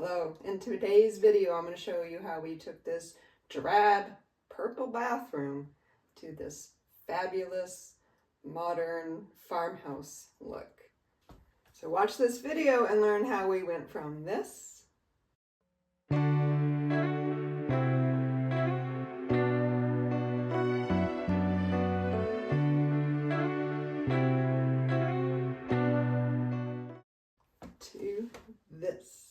Hello, in today's video I'm going to show you how we took this drab purple bathroom to this fabulous modern farmhouse look. So watch this video and learn how we went from this to this.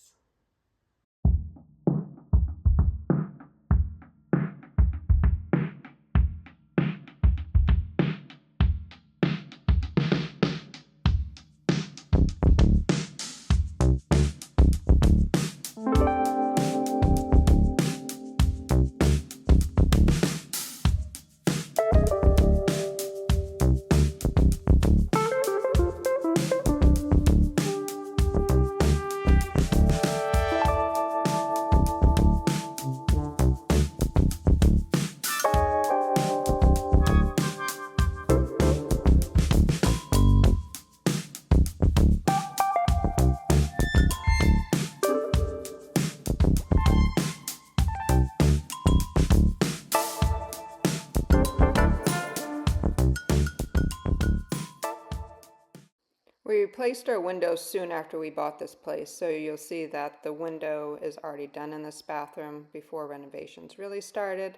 We replaced our windows soon after we bought this place, so you'll see that the window is already done in this bathroom before renovations really started.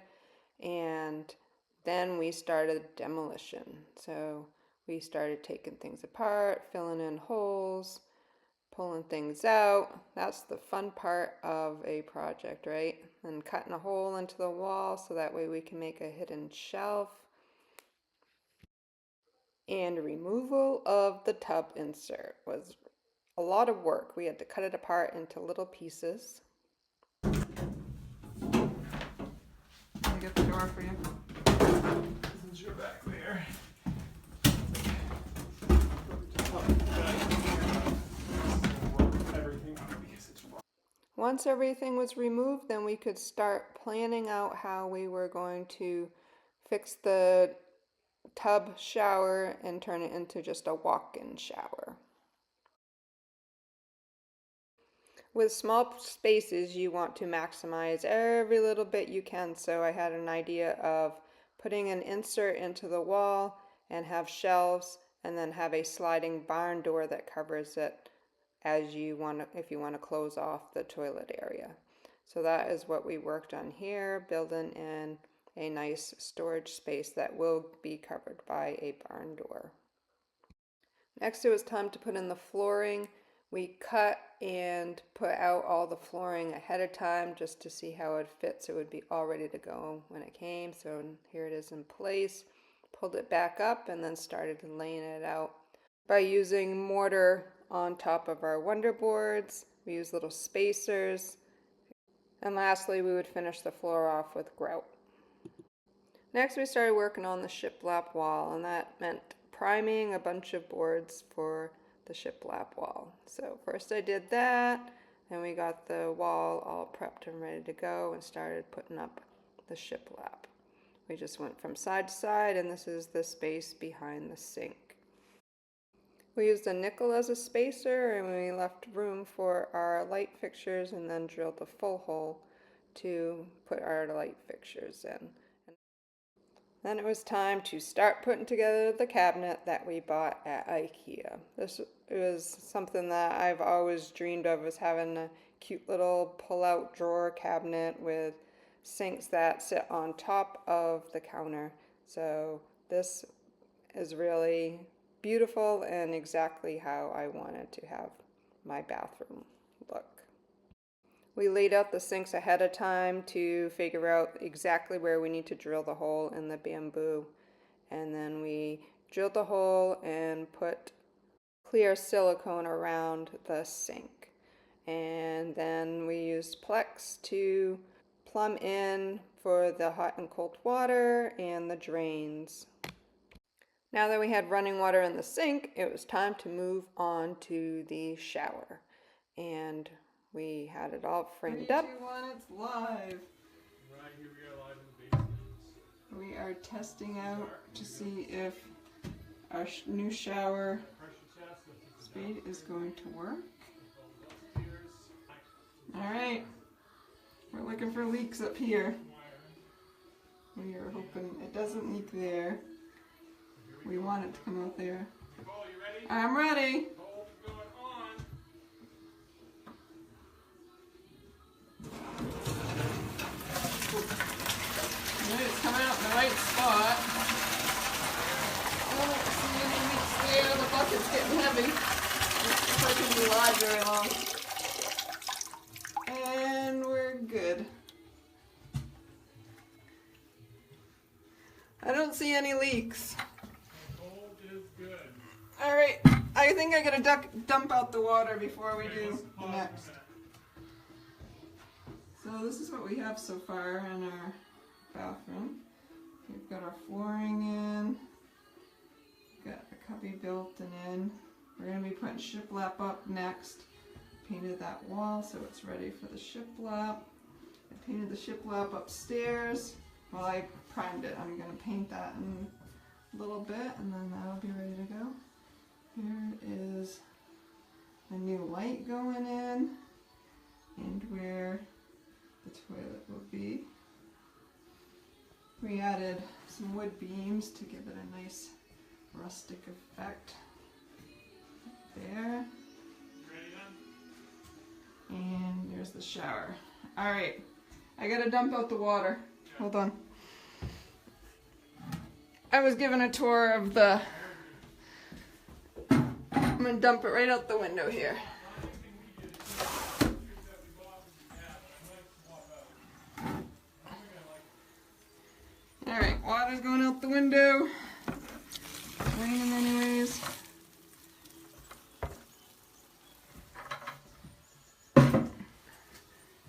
And then we started demolition. So we started taking things apart, filling in holes, pulling things out. That's the fun part of a project, right? And cutting a hole into the wall so that way we can make a hidden shelf. And removal of the tub insert was a lot of work. We had to cut it apart into little pieces. Can I get the door for you? Since you're back there. Once everything was removed, then we could start planning out how we were going to fix the tub shower and turn it into just a walk-in shower. With small spaces, you want to maximize every little bit you can, so I had an idea of putting an insert into the wall and have shelves and then have a sliding barn door that covers it as you want to, if you want to close off the toilet area. So that is what we worked on here, building in a nice storage space that will be covered by a barn door. Next, it was time to put in the flooring. We cut and put out all the flooring ahead of time just to see how it fits. It would be all ready to go when it came. So here it is in place. Pulled it back up and then started laying it out by using mortar on top of our wonder boards. We used little spacers. And lastly, we would finish the floor off with grout. Next, we started working on the shiplap wall, and that meant priming a bunch of boards for the shiplap wall. So first I did that, then we got the wall all prepped and ready to go and started putting up the shiplap. We just went from side to side, and this is the space behind the sink. We used a nickel as a spacer, and we left room for our light fixtures and then drilled a full hole to put our light fixtures in. Then it was time to start putting together the cabinet that we bought at IKEA. This was something that I've always dreamed of, was having a cute little pull-out drawer cabinet with sinks that sit on top of the counter. So this is really beautiful and exactly how I wanted to have my bathroom look. We laid out the sinks ahead of time to figure out exactly where we need to drill the hole in the bamboo. And then we drilled the hole and put clear silicone around the sink. And then we used Plex to plumb in for the hot and cold water and the drains. Now that we had running water in the sink, it was time to move on to the shower. And we had it all framed up. 3, 2, 1, it's live. Right here we are live in the basement. We are testing out to see if our new shower speed is going to work. Alright. looking for leaks up here. We are hoping it doesn't leak there. We want it to come out there. Nicole, you ready? I'm ready. Nicole, going on. Alright, it's coming out in the right spot. I don't see any leaks there. The bucket's getting heavy. If I can be live very long. And we're good. I don't see any leaks. Nicole is good. Alright, I think I gotta dump out the water before we do the next. So this is what we have so far in our bathroom. We've got our flooring in, got a cubby built and in. We're going to be putting shiplap up next. Painted that wall so it's ready for the shiplap. I painted the shiplap upstairs. Well, I primed it. I'm going to paint that in a little bit and then that'll be ready to go. Here is a new light going in and where the toilet will be. We added some wood beams to give it a nice rustic effect there. Ready then? And there's the shower. Alright, I gotta dump out the water. Hold on. I was given a tour of the... I'm gonna dump it right out the window here. Alright, water's going out the window. It's raining anyways.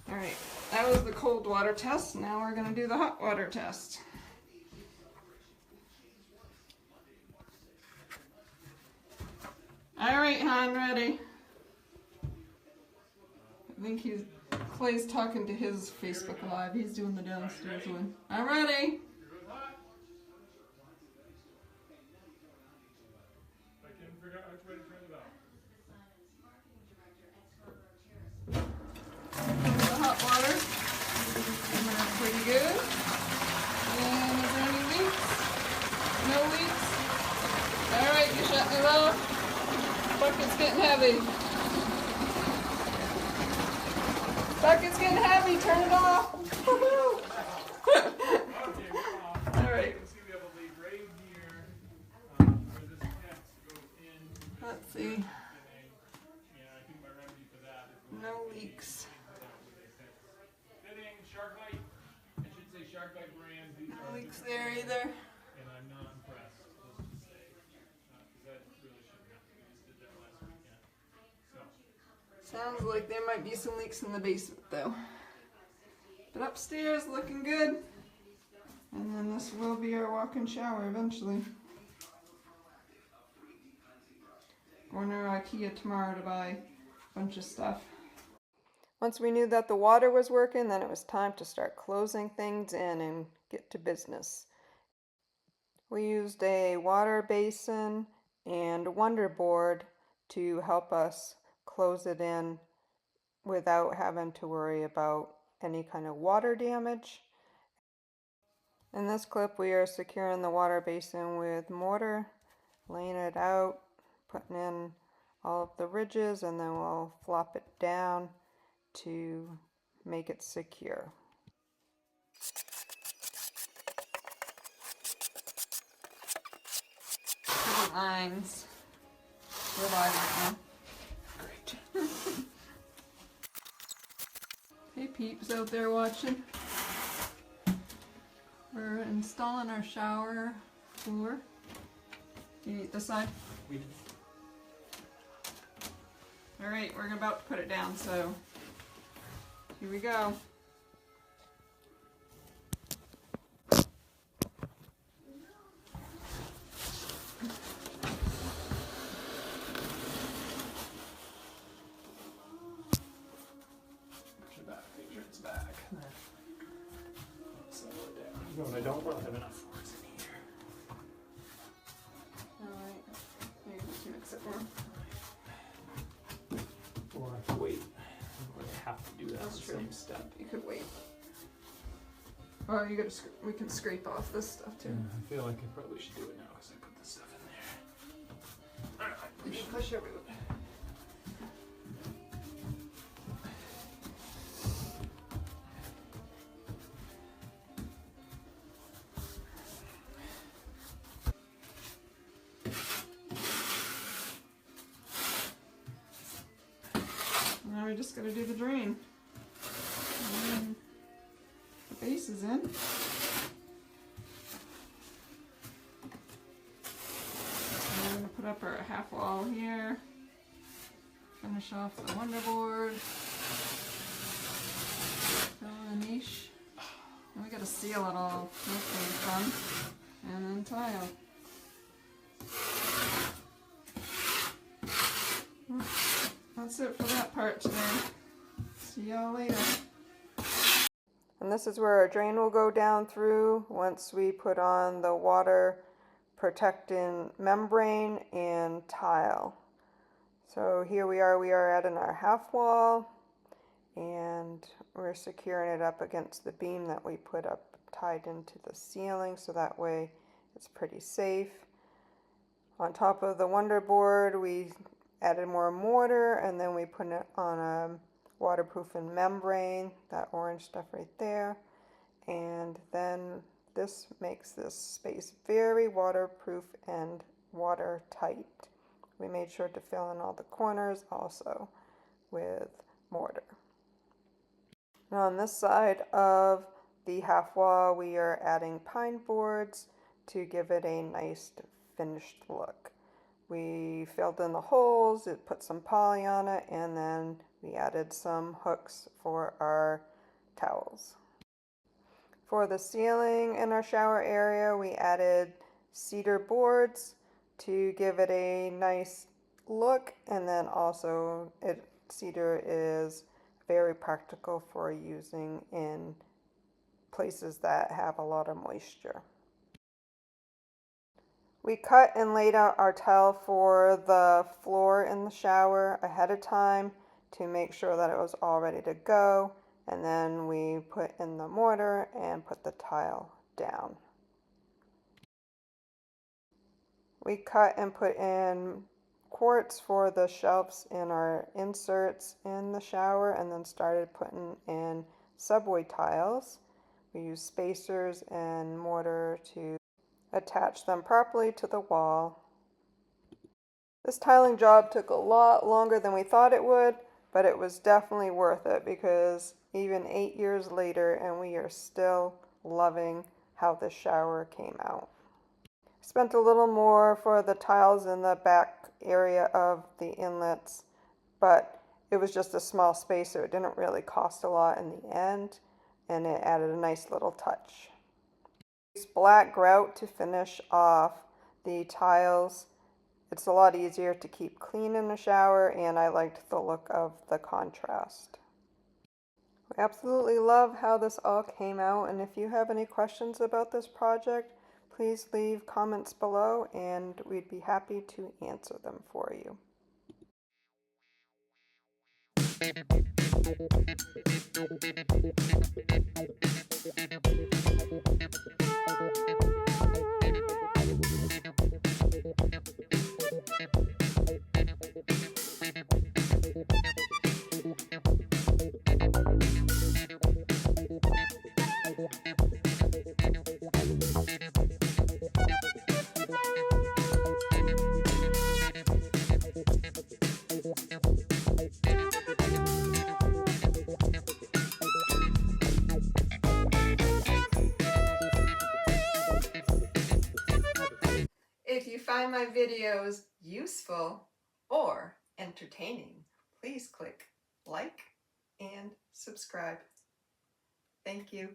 Alright, that was the cold water test. Now we're going to do the hot water test. Alright, Han, ready. I think Clay's talking to his Facebook Live. He's doing the downstairs one. I'm ready. I can figure out which way to turn it out. The hot water. Coming up pretty good. And is there any leaks? No leaks? Alright, you shutting it off. Bucket's getting heavy. Bucket's getting heavy, turn it off. Woohoo! Okay, we're off. Alright. You can see we have a leak right here where this text goes in. Let's see. Yeah, I think my remedy for that is No leaks. fitting Sharkbite. I should say Sharkbite brand. These No are leaks good there brands, either. And I'm not impressed, let's just say. Because that really shouldn't happen. We just did that last weekend. So, Sounds like there might be some leaks in the basement though. But upstairs looking good. And then this will be our walk-in shower eventually. Going to IKEA tomorrow to buy a bunch of stuff. Once we knew that the water was working, then it was time to start closing things in and get to business. We used a water basin and Wonder Board to help us close it in without having to worry about any kind of water damage. In this clip we are securing the water basin with mortar, laying it out, putting in all of the ridges, and then we'll flop it down to make it secure. The lines. We're live right now. Great. Hey peeps out there watching. We're installing our shower floor. You eat this side? we did. Alright, we're about to put it down, so here we go. Push it back, make sure it's back. Settle it down. You know what I don't want to have enough force in here. Alright, maybe just mix it more. Or I have to wait. Or I have to do that That's in the true. same step. You could wait. Oh, we can scrape off this stuff too. Yeah, I feel like I probably should do it now because I put this stuff in there. Alright, You should push everyone. Now we just gotta do the drain. And then the base is in. I'm gonna put up our half wall here. Finish off the wonderboard. Fill in the niche. And we gotta seal it all with the front and then tile. That's it for that part today. See y'all later. And this is where our drain will go down through once we put on the water protecting membrane and tile. So here we are adding our half wall and we're securing it up against the beam that we put up tied into the ceiling so that way it's pretty safe. On top of the wonderboard we added more mortar and then we put it on a waterproofing membrane, that orange stuff right there, and then this makes this space very waterproof and watertight. We made sure to fill in all the corners also with mortar. Now on this side of the half wall we are adding pine boards to give it a nice finished look. We filled in the holes, it put some poly on it, and then we added some hooks for our towels. For the ceiling in our shower area, we added cedar boards to give it a nice look, and then also cedar is very practical for using in places that have a lot of moisture. We cut and laid out our tile for the floor in the shower ahead of time to make sure that it was all ready to go, and then we put in the mortar and put the tile down. We cut and put in quartz for the shelves in our inserts in the shower and then started putting in subway tiles. We used spacers and mortar to attach them properly to the wall. This tiling job took a lot longer than we thought it would, but it was definitely worth it because even 8 years later and we are still loving how the shower came out. Spent a little more for the tiles in the back area of the inlets, but it was just a small space so it didn't really cost a lot in the end and it added a nice little touch. Black grout to finish off the tiles. It's a lot easier to keep clean in the shower and I liked the look of the contrast. I absolutely love how this all came out, and if you have any questions about this project, please leave comments below and we'd be happy to answer them for you. If you find my videos useful or entertaining, please click like and subscribe. Thank you.